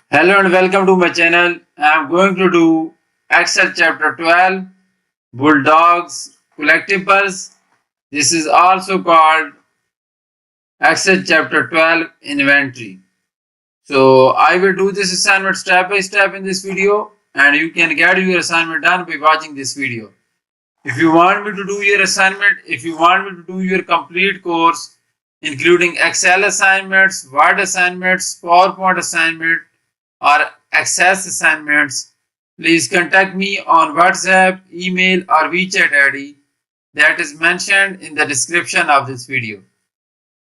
Hello and welcome to my channel. I am going to do Excel chapter 12 Bulldogs Collectibles. This is also called Excel chapter 12 Inventory. So I will do this assignment step by step in this video and you can get your assignment done by watching this video. If you want me to do your assignment, if you want me to do your complete course including Excel assignments, Word assignments, PowerPoint assignment, or access assignments, please contact me on WhatsApp, email, or WeChat ID that is mentioned in the description of this video.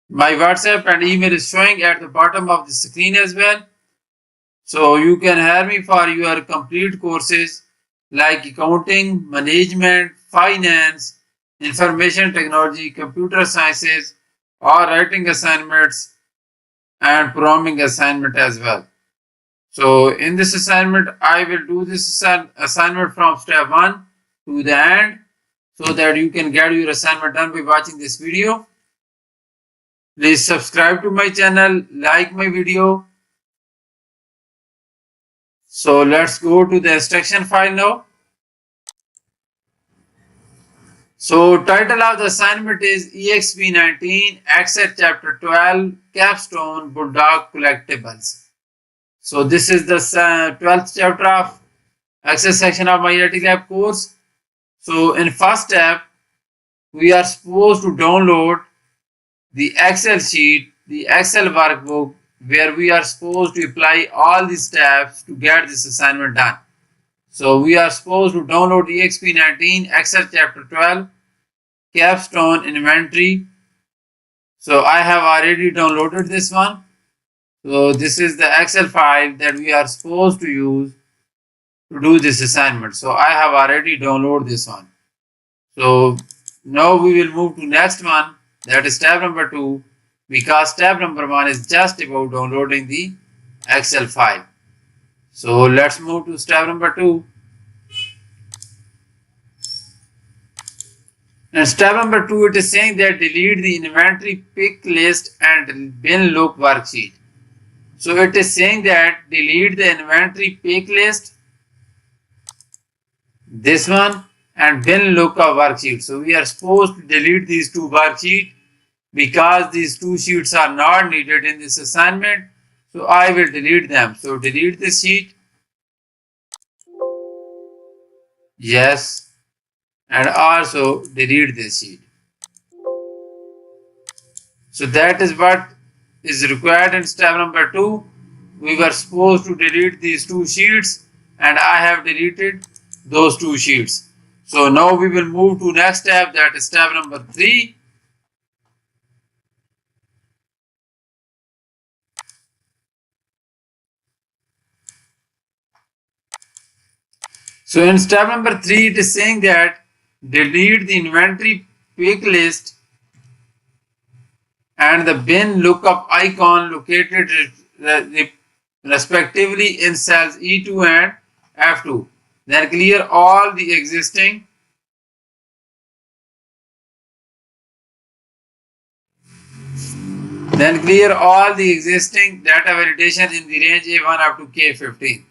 My WhatsApp and email is showing at the bottom of the screen as well. So you can hire me for your complete courses like accounting, management, finance, information technology, computer sciences, or writing assignments and programming assignment as well. So in this assignment, I will do this assignment from step 1 to the end so that you can get your assignment done by watching this video. Please subscribe to my channel, like my video. So let's go to the instruction file now. So title of the assignment is Exp19 Excel chapter 12 Capstone Bulldog Collectibles. So this is the 12th chapter of Excel section of my IT Lab course. So in first step, we are supposed to download the Excel sheet, the Excel workbook, where we are supposed to apply all the steps to get this assignment done. So we are supposed to download Exp19 Excel chapter 12 Capstone Inventory. So I have already downloaded this one. So this is the Excel file that we are supposed to use to do this assignment. So I have already downloaded this one. So now we will move to next one, that is step number 2, because step number 1 is just about downloading the Excel file. So let's move to step number 2. And step number 2, it is saying that delete the inventory pick list and bin look worksheet. So it is saying that delete the inventory pick list, this one, and bin lookup worksheet. So we are supposed to delete these two worksheets because these two sheets are not needed in this assignment. So I will delete them. So delete this sheet. Yes. And also delete this sheet. So that is what is required in step number 2. We were supposed to delete these two sheets and I have deleted those two sheets. So now we will move to next step, that is step number 3. So in step number 3, it is saying that delete the inventory pick list and the bin lookup icon located respectively in cells E2 and F2. Then clear all the existing data validation in the range A1 up to K15.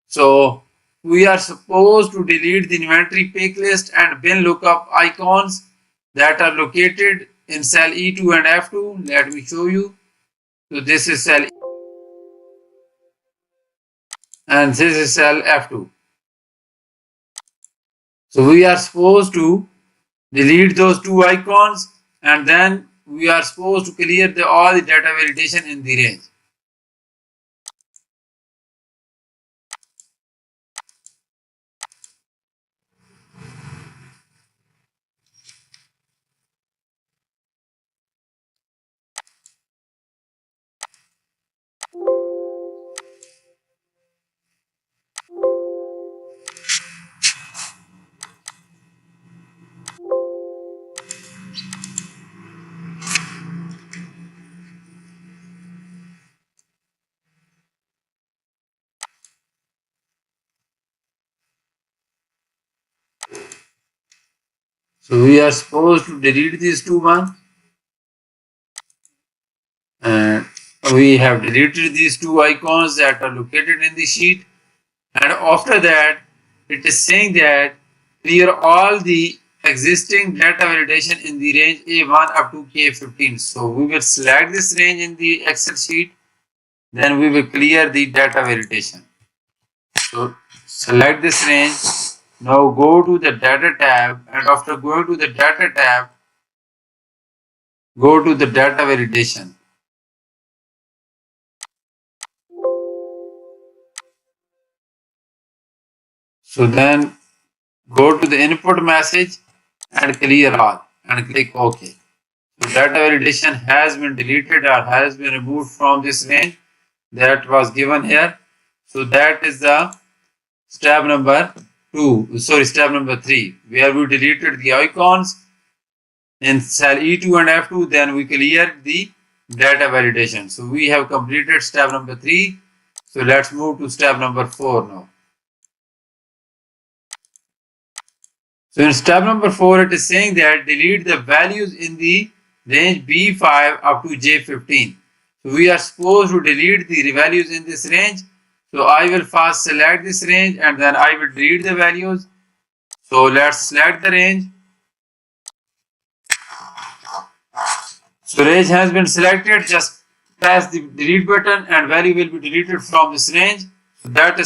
So we are supposed to delete the inventory pick list and bin lookup icons that are located in cell E2 and F2. Let me show you. So this is cell and this is cell F2. So we are supposed to delete those two icons and then we are supposed to clear all the data validation in the range. So we are supposed to delete these two ones. And we have deleted these two icons that are located in the sheet, and after that it is saying that clear all the existing data validation in the range A1 up to K15. So we will select this range in the Excel sheet, then we will clear the data validation. So select this range. Now go to the data tab, and after going to the data tab, go to the data validation. So then go to the input message and clear all and click OK. So data validation has been deleted or has been removed from this range that was given here. So that is the step number 3, where we deleted the icons in cell E2 and F2, then we cleared the data validation. So we have completed step number 3. So let's move to step number 4 now. So in step number 4, it is saying that delete the values in the range B5 up to J15. So we are supposed to delete the values in this range. So I will first select this range and then I will delete the values. So let's select the range. So range has been selected. Just press the delete button and value will be deleted from this range. So that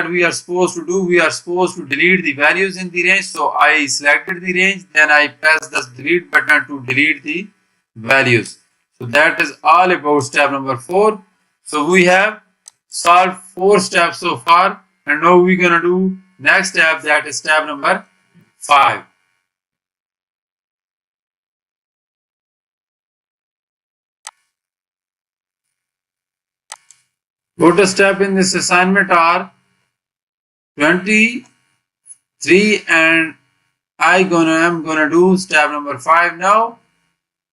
we are supposed to do. We are supposed to delete the values in the range. So I selected the range, then I press the delete button to delete the values. So that is all about step number 4. So we have solved 4 steps so far, and now we're gonna do next step, that is step number 5. Total step in this assignment are 23, and I'm gonna do step number 5 now.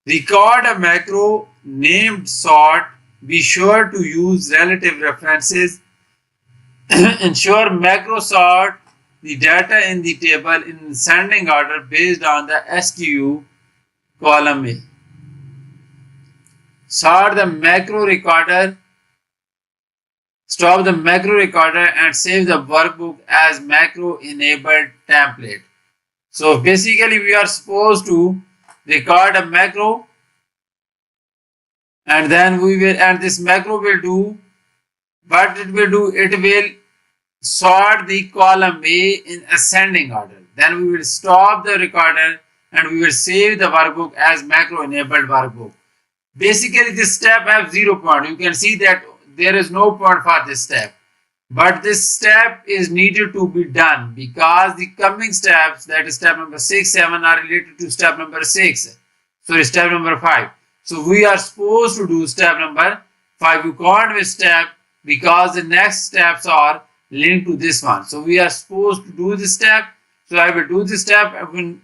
Record a macro named sort. Be sure to use relative references. Ensure macro sort the data in the table in ascending order based on the SKU column A. Sort the macro recorder. Stop the macro recorder and save the workbook as macro enabled template. So basically we are supposed to record a macro, and then this macro will do what it will do. It will sort the column A in ascending order. Then we will stop the recorder and we will save the workbook as macro enabled workbook. Basically this step has 0 point. You can see that there is no point for this step, but this step is needed to be done because the coming steps, that is step number 6, 7, are related to step number 6. Sorry, step number 5. So we are supposed to do step number 5. We can't miss step because the next steps are linked to this one. So we are supposed to do this step. So I will do this step. In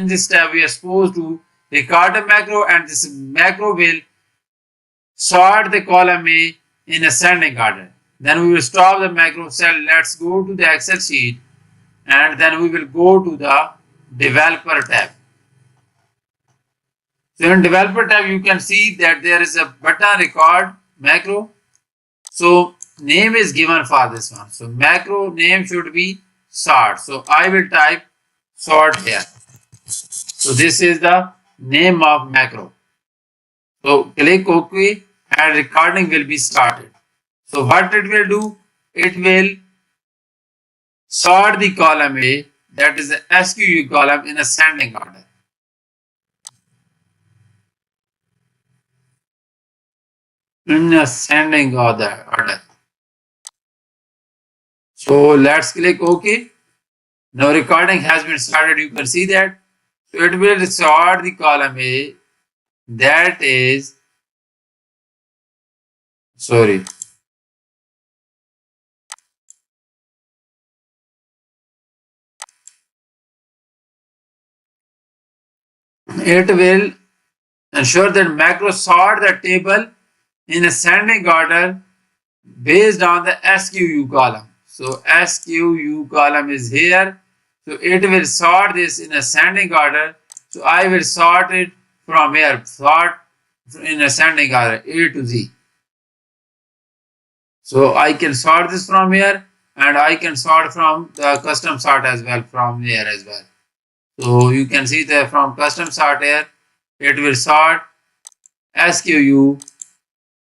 this step we are supposed to record a macro, and this macro will sort the column A in ascending order. Then we will stop the macro cell. Let's go to the Excel sheet, and then we will go to the developer tab. So in developer tab you can see that there is a button record macro. So name is given for this one. So macro name should be sort. So I will type sort here. So this is the name of macro. So click OK and recording will be started. So what it will do? It will sort the column A, that is the SKU column, in ascending order. In ascending order. So let's click OK. Now recording has been started. You can see that. So it will sort the column A, that is, sorry, it will ensure that macro sort the table in ascending order based on the SKU column. So SKU column is here. So it will sort this in ascending order. So I will sort it from here. Sort in ascending order, A to Z. So I can sort this from here, and I can sort from the custom sort as well from here as well. So you can see that from custom sort here, it will sort SKU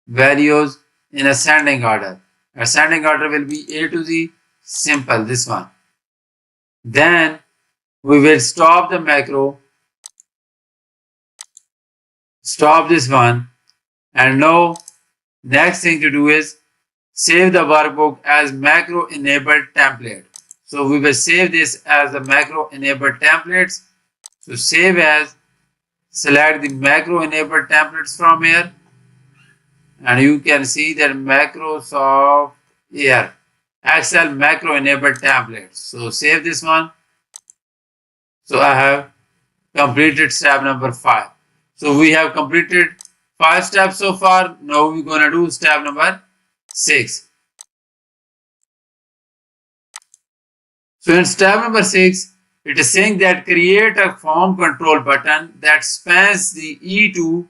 values in ascending order. Ascending order will be A to Z, simple, this one. Then we will stop the macro, stop this one, and now next thing to do is save the workbook as macro enabled template. So we will save this as the macro enabled templates. So save as, select the macro enabled templates from here, and you can see that Microsoft here Excel macro enabled templates. So save this one. So I have completed step number 5. So we have completed 5 steps so far. Now we're gonna do step number 6. So in step number 6, it is saying that create a form control button that spans the E2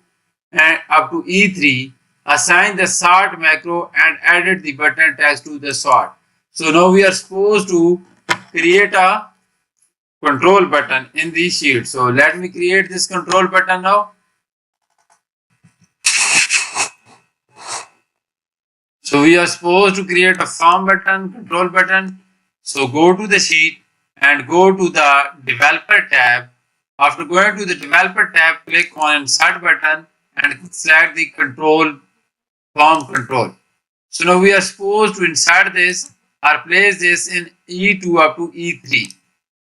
and up to E3, assign the sort macro and added the button text to the sort. So now we are supposed to create a control button in the sheet. So let me create this control button now. So we are supposed to create a form button, control button. So go to the sheet and go to the developer tab. After going to the developer tab, click on insert button and select the control, form control. So now we are supposed to insert this or place this in E2 up to E3.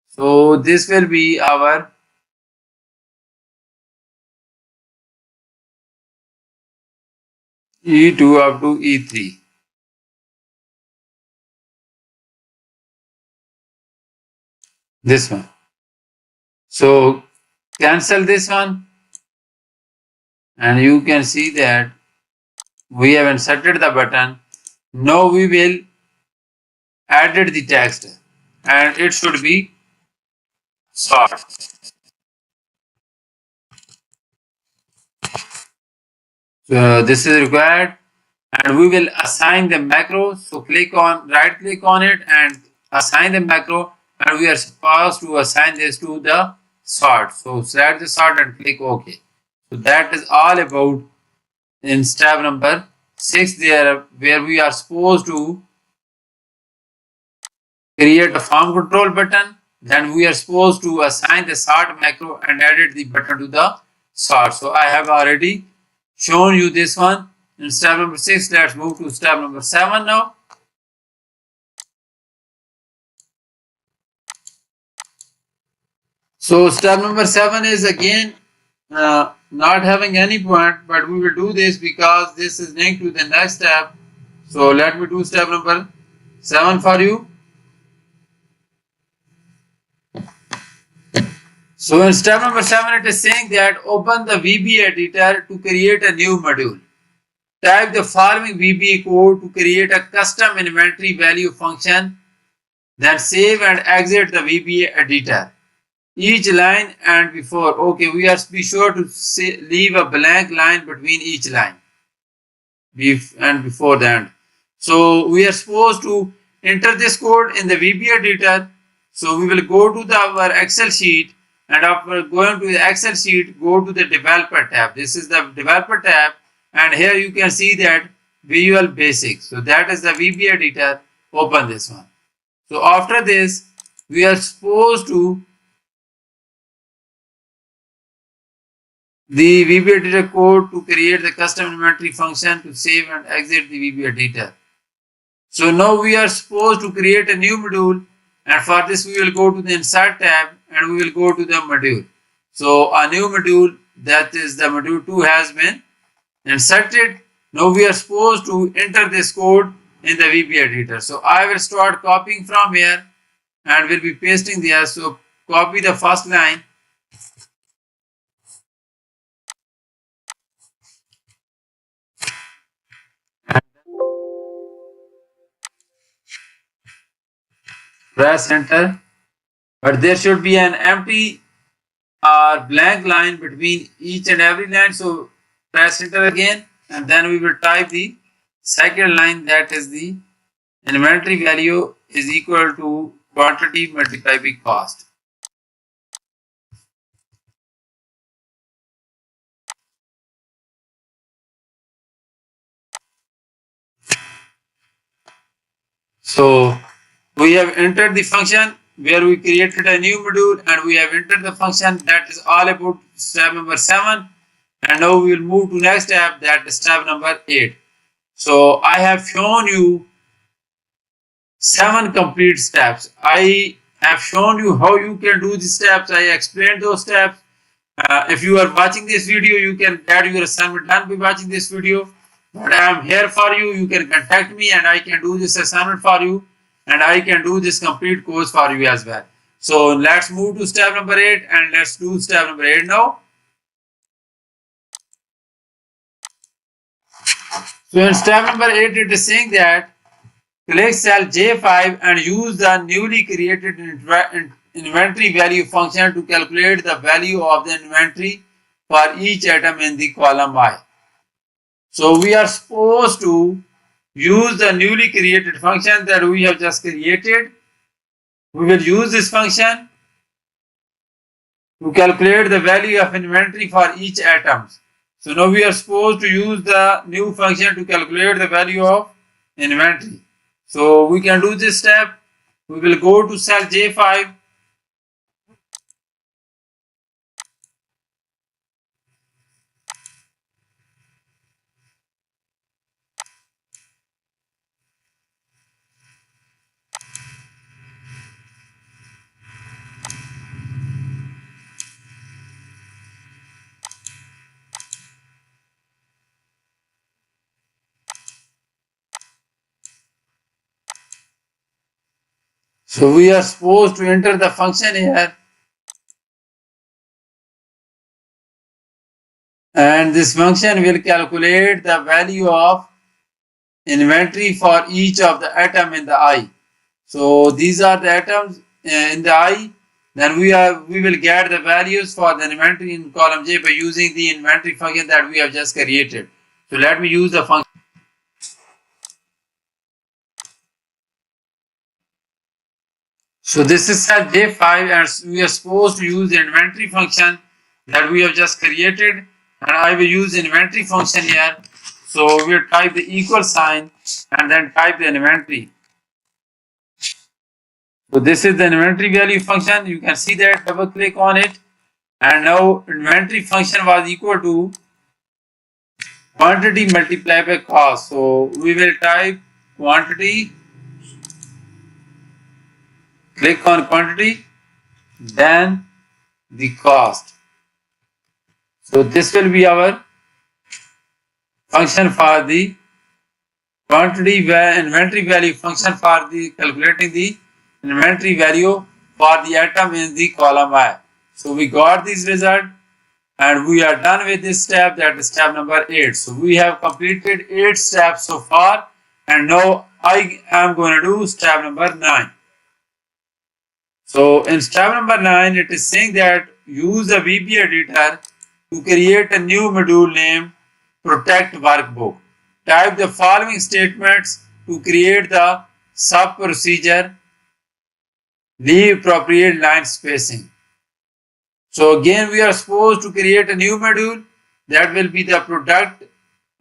So this will be our E2 up to E3. This one. So cancel this one, and you can see that we have inserted the button. Now we will added the text, and it should be sort. So this is required, and we will assign the macro. So click on, right click on it and assign the macro, and we are supposed to assign this to the sort. So select the sort and click OK. So that is all about in step number 6 there, where we are supposed to create a form control button. Then we are supposed to assign the sort macro and added the button to the sort. So I have already shown you this one in step number 6. Let's move to step number 7 now. So step number 7 is again not having any point, but we will do this because this is linked to the next step. So let me do step number 7 for you. So in step number 7, it is saying that open the VB editor to create a new module. Type the following VBA code to create a custom inventory value function. Then save and exit the VBA editor. Each line and before. Okay, we are be sure to leave a blank line between each line and before the end. So we are supposed to enter this code in the VBA editor. So we will go to our Excel sheet. And after going to the Excel sheet, go to the developer tab. This is the developer tab, and here you can see that Visual Basic. So that is the VB editor. Open this one. So after this, we are supposed to the VB editor code to create the custom inventory function to save and exit the VB editor. So now we are supposed to create a new module, and for this we will go to the insert tab and we will go to the module. So a new module, that is the module 2, has been inserted. Now we are supposed to enter this code in the VB editor. So I will start copying from here and will be pasting there. So copy the first line. Press enter. But there should be an empty or blank line between each and every line. So press enter again, and then we will type the second line, that is the inventory value is equal to quantity multiplied by cost. So we have entered the function where we created a new module, and we have entered the function. That is all about step number 7. And now we will move to next step, that is step number 8. So I have shown you 7 complete steps. I have shown you how you can do the steps. I explained those steps. If you are watching this video, you can get your assignment done by watching this video. But I am here for you. You can contact me and I can do this assignment for you. And I can do this complete course for you as well. So let's move to step number 8 and let's do step number 8 now. So in step number 8, it is saying that click cell J5 and use the newly created inventory value function to calculate the value of the inventory for each item in the column I. So we are supposed to use the newly created function that we have just created. We will use this function to calculate the value of inventory for each item. So now we are supposed to use the new function to calculate the value of inventory. So we can do this step. We will go to cell J5. So we are supposed to enter the function here, and this function will calculate the value of inventory for each of the item in the I. So these are the items in the I. Then we will get the values for the inventory in column J by using the inventory function that we have just created. So let me use the function. So this is cell J5 and we are supposed to use the inventory function that we have just created, and I will use the inventory function here. So we'll type the equal sign and then type the inventory. So this is the inventory value function. You can see that, double click on it, and now inventory function was equal to quantity multiplied by cost. So we will type quantity, click on quantity, then the cost. So this will be our function for the quantity inventory value function for the calculating the inventory value for the item in the column I. So we got this result and we are done with this step, that is step number 8. So we have completed 8 steps so far, and now I am going to do step number 9. So in step number 9, it is saying that use the VB editor to create a new module named Protect Workbook. Type the following statements to create the sub procedure. Leave appropriate line spacing. So again, we are supposed to create a new module that will be the Protect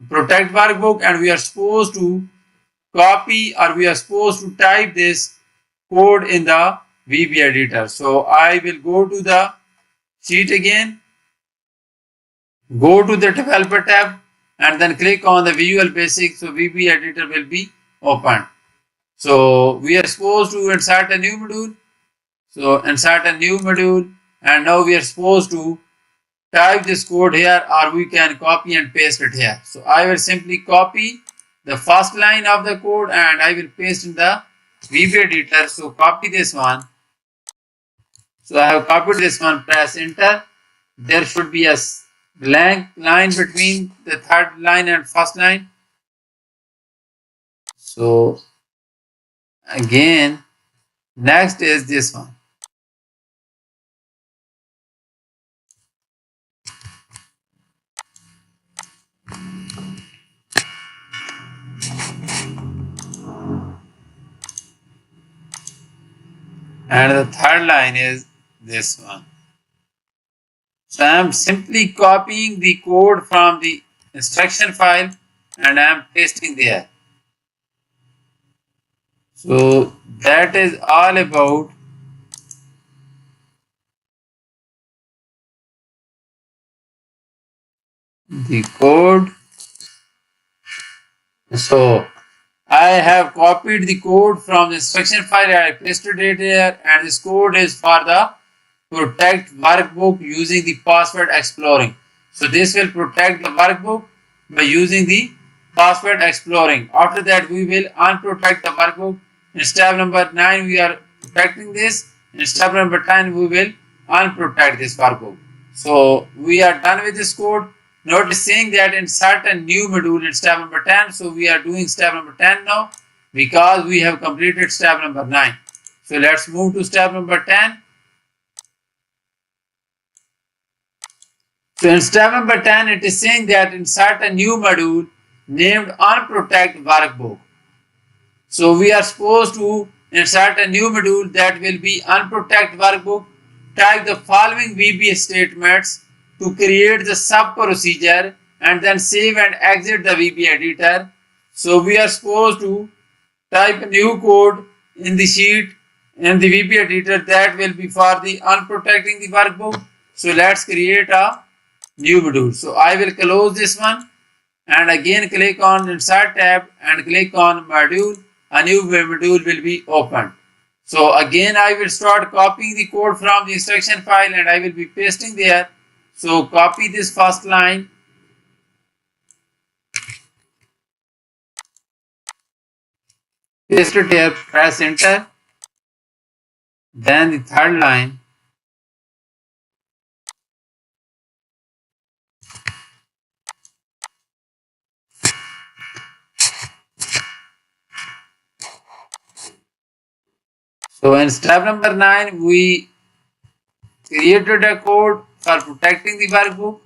Workbook, and we are supposed to copy, or we are supposed to type this code in the VB editor. So I will go to the sheet again, go to the developer tab, and then click on the Visual Basic. So VB editor will be opened. So we are supposed to insert a new module. So insert a new module, and now we are supposed to type this code here, or we can copy and paste it here. So I will simply copy the first line of the code and I will paste in the VB editor. So copy this one. So I have copied this one, press enter. There should be a blank line between the third line and first line. So again, next is this one. and the third line is this one. So I am simply copying the code from the instruction file and I am pasting there. So that is all about the code. So I have copied the code from the instruction file. I pasted it here, and this code is for the protect workbook using the password exploring. So this will protect the workbook by using the password exploring. After that, we will unprotect the workbook. In step number 9, we are protecting this. In step number 10, we will unprotect this workbook. So we are done with this code. Notice saying that insert a new module in step number 10. So we are doing step number 10 now because we have completed step number 9. So let's move to step number 10. So in step number 10, it is saying that insert a new module named unprotect workbook. So we are supposed to insert a new module that will be unprotect workbook. Type the following VBA statements to create the sub procedure and then save and exit the VBA editor. So we are supposed to type a new code in the sheet in the VBA editor that will be for the unprotecting the workbook. So let's create a new module. So I will close this one and again click on insert tab and click on module. A new module will be opened. So again I will start copying the code from the instruction file and I will be pasting there. So copy this first line, paste it here, press enter. Then the third line, so in step number 9 we created a code for protecting the workbook,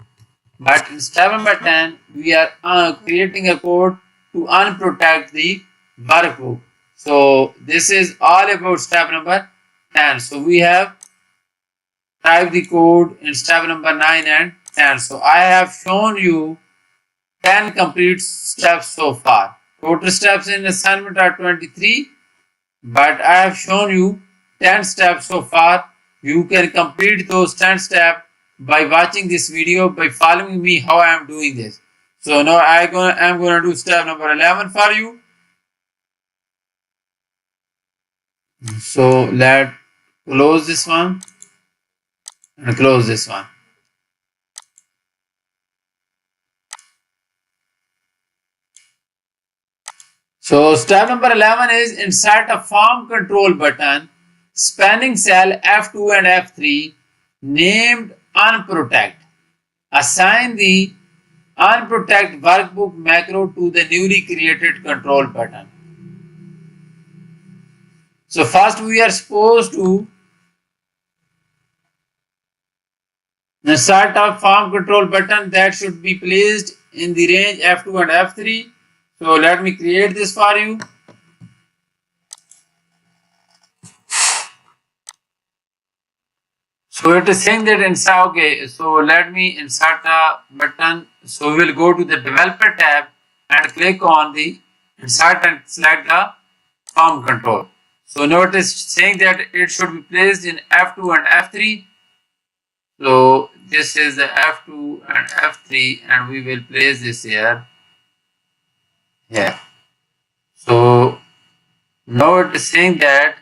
but in step number 10 we are creating a code to unprotect the workbook. So this is all about step number 10. So we have typed the code in step number 9 and 10. So I have shown you 10 complete steps so far. Total steps in assignment are 23, but I have shown you 10 steps so far. You can complete those 10 steps by watching this video, by following me how I am doing this. So now I am going to do step number 11 for you. So let's close this one and close this one. So step number 11 is insert a form control button spanning cell F2 and F3 named unprotect. Assign the unprotect workbook macro to the newly created control button. So first we are supposed to insert a form control button that should be placed in the range F2 and F3. So let me create this for you. So it is saying that insert, okay, so let me insert a button. So we will go to the developer tab and click on the insert and select the form control. So notice saying that it should be placed in F2 and F3. So this is the F2 and F3 and we will place this here. Yeah. So now it is saying that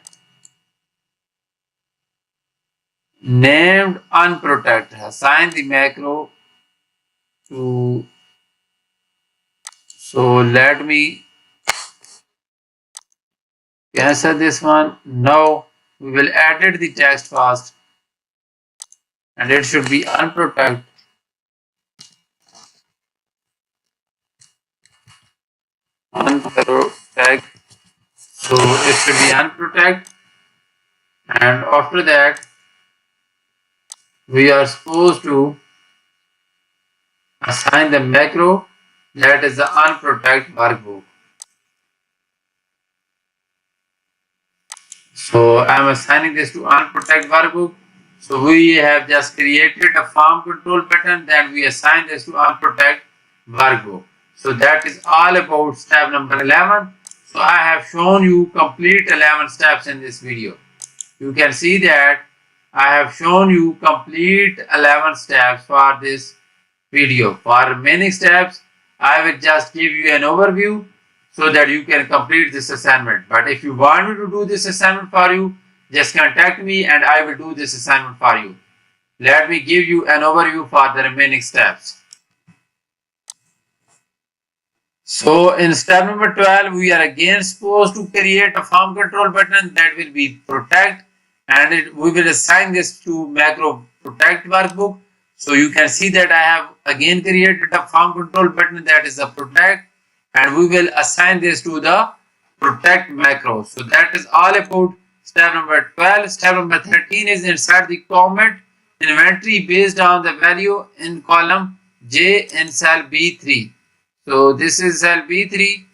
named unprotect, assign the macro to, so let me cancel this one. Now we will edit the text first and it should be unprotect. Unprotect. So it should be unprotect, and after that we are supposed to assign the macro that is the unprotect workbook. So I am assigning this to unprotect workbook. So we have just created a farm control pattern, then we assign this to unprotect workbook. So that is all about step number 11. So I have shown you complete 11 steps in this video. You can see that I have shown you complete 11 steps for this video. For remaining steps, I will just give you an overview so that you can complete this assignment. But if you want me to do this assignment for you, just contact me and I will do this assignment for you. Let me give you an overview for the remaining steps. So in step number 12, we are again supposed to create a farm control button that will be protect, and we will assign this to macro protect workbook. So you can see that I have again created a farm control button that is the protect, and we will assign this to the protect macro. So that is all about step number 12. Step number 13 is insert the comment inventory based on the value in column J in cell B3. So this is cell B3.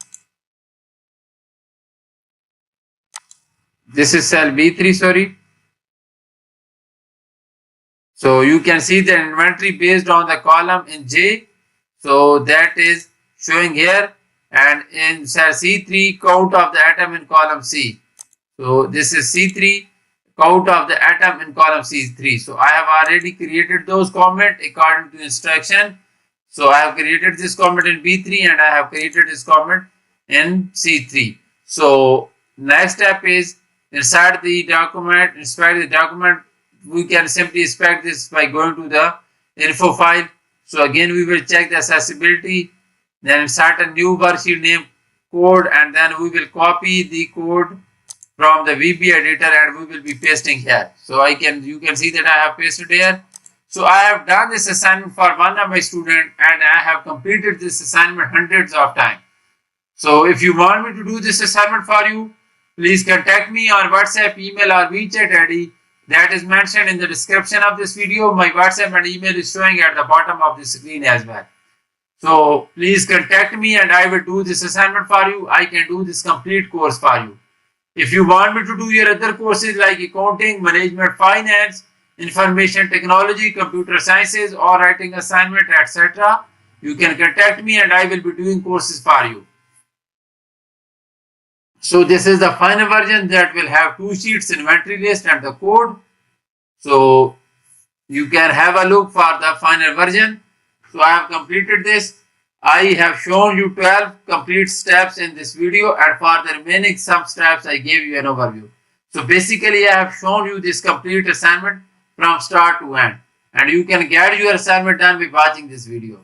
This is cell B3, sorry. So you can see the inventory based on the column in J. So that is showing here, and in cell C3 count of the atom in column C. So this is C3 count of the atom in column C3. So I have already created those comments according to instruction. So I have created this comment in B3 and I have created this comment in C3. So next step is insert the document, inspect the document. We can simply inspect this by going to the info file. So again we will check the accessibility, then insert a new worksheet name code, and then we will copy the code from the VB editor and we will be pasting here. So you can see that I have pasted here. So I have done this assignment for one of my students and I have completed this assignment hundreds of times. So if you want me to do this assignment for you, please contact me on WhatsApp, email or WeChat ID that is mentioned in the description of this video. My WhatsApp and email is showing at the bottom of the screen as well. So please contact me and I will do this assignment for you. I can do this complete course for you. If you want me to do your other courses like accounting, management, finance, information technology, computer sciences, or writing assignment, etc., you can contact me and I will be doing courses for you. So this is the final version that will have two sheets, inventory list and the code. So you can have a look for the final version. So I have completed this. I have shown you 12 complete steps in this video, and for the remaining some steps I gave you an overview. So basically I have shown you this complete assignment from start to end, and you can get your assignment done by watching this video.